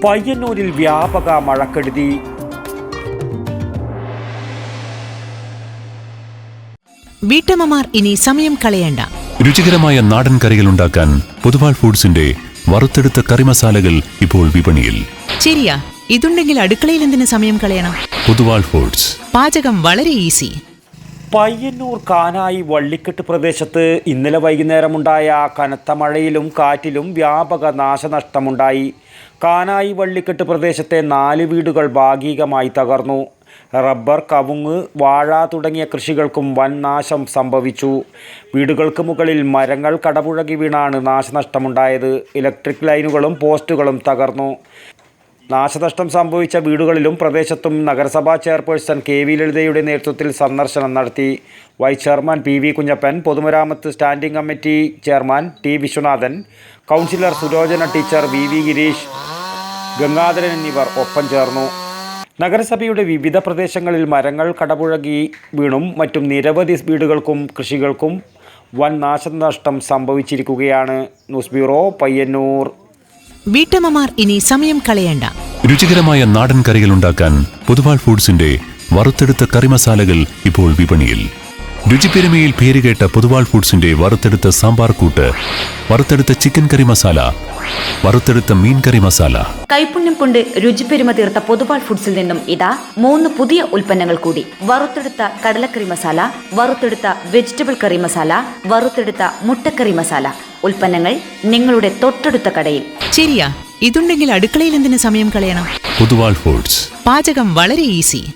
പയ്യന്നൂരിൽ വ്യാപക മഴക്കെടുതി. വീട്ടമ്മമാർ ഇനി സമയം കളയണ്ട. രുചികരമായ നാടൻ കറികൾ ഉണ്ടാക്കാൻ പൊതുവാൾ ഫുഡ്സിന്റെ വറുത്തെടുത്ത കറി മസാലകൾ ഇപ്പോൾ വിപണിയിൽ. ശരിയാ, ഇതുണ്ടെങ്കിൽ അടുക്കളയിൽ എന്തിനു സമയം കളയണം? പൊതുവാൾ ഫുഡ്സ്. പാചകം വളരെ ഈസി. പയ്യന്നൂർ കാനായി വള്ളിക്കെട്ട് പ്രദേശത്ത് ഇന്നലെ വൈകുന്നേരമുണ്ടായ കനത്ത മഴയിലും കാറ്റിലും വ്യാപക നാശനഷ്ടമുണ്ടായി. കാനായി വള്ളിക്കെട്ട് പ്രദേശത്തെ 4 വീടുകൾ ഭാഗികമായി തകർന്നു. റബ്ബർ, കവുങ്ങ്, വാഴ തുടങ്ങിയ കൃഷികൾക്കും വൻ നാശം സംഭവിച്ചു. വീടുകൾക്ക് മുകളിൽ മരങ്ങൾ കടപുഴകി വീണാണ് നാശനഷ്ടമുണ്ടായത്. ഇലക്ട്രിക് ലൈനുകളും പോസ്റ്റുകളും തകർന്നു. നാശനഷ്ടം സംഭവിച്ച വീടുകളിലും പ്രദേശത്തും നഗരസഭാ ചെയർപേഴ്സൺ KV ലളിതയുടെ നേതൃത്വത്തിൽ സന്ദർശനം നടത്തി. വൈസ് ചെയർമാൻ PV കുഞ്ഞപ്പൻ, പൊതുമരാമത്ത് standing committee chairman T Viswanathan, councillor Sulochana teacher, VV Girish, Gangadharan എന്നിവർ ഒപ്പം ചേർന്നു. നഗരസഭയുടെ വിവിധ പ്രദേശങ്ങളിൽ മരങ്ങൾ കടപുഴകി വീണും മറ്റും നിരവധി വീടുകൾക്കും കൃഷികൾക്കും വൻ നാശനഷ്ടം സംഭവിച്ചിരിക്കുകയാണ്. News bureau, Payyanur. വീട്ടമ്മമാർ ഇനി സമയം കളയണ്ട. രുചികരമായ നാടൻ കറികൾ ഉണ്ടാക്കാൻ പൊതുവാൾ ഫുഡ്സിന്റെ വറുത്തെടുത്ത കറി മസാലകൾ ഇപ്പോൾ വിപണിയിൽ. രുചിപ്പെരുമയിൽ പേരുകേട്ട പൊതുവാൾ ഫുഡ്സിന്റെ വറുത്തെടുത്ത സാമ്പാർ കൂട്ട്, വറുത്തെടുത്ത ചിക്കൻ കറി മസാല, വറുത്തെടുത്ത മീൻ കറി മസാല. കൈപുണ്യം കൊണ്ട് രുചിപ്പെരുമ തീർത്ത പൊതുവാൾ ഫുഡ്സിൽ നിന്നും ഇതാ 3 പുതിയ ഉൽപ്പന്നങ്ങൾ കൂടി. വറുത്തെടുത്ത കടലക്കറി മസാല, വറുത്തെടുത്ത വെജിറ്റബിൾ കറി മസാല, വറുത്തെടുത്ത മുട്ടക്കറി മസാല. ഉൽപ്പന്നങ്ങൾ നിങ്ങളുടെ തൊട്ടടുത്ത കടയിൽ. ശരിയാ, ഇതുണ്ടെങ്കിൽ അടുക്കളയിൽ എന്തിനു സമയം കളയണം? പൊതുവാൾ ഫുഡ്സ്. പാചകം വളരെ ഈസി.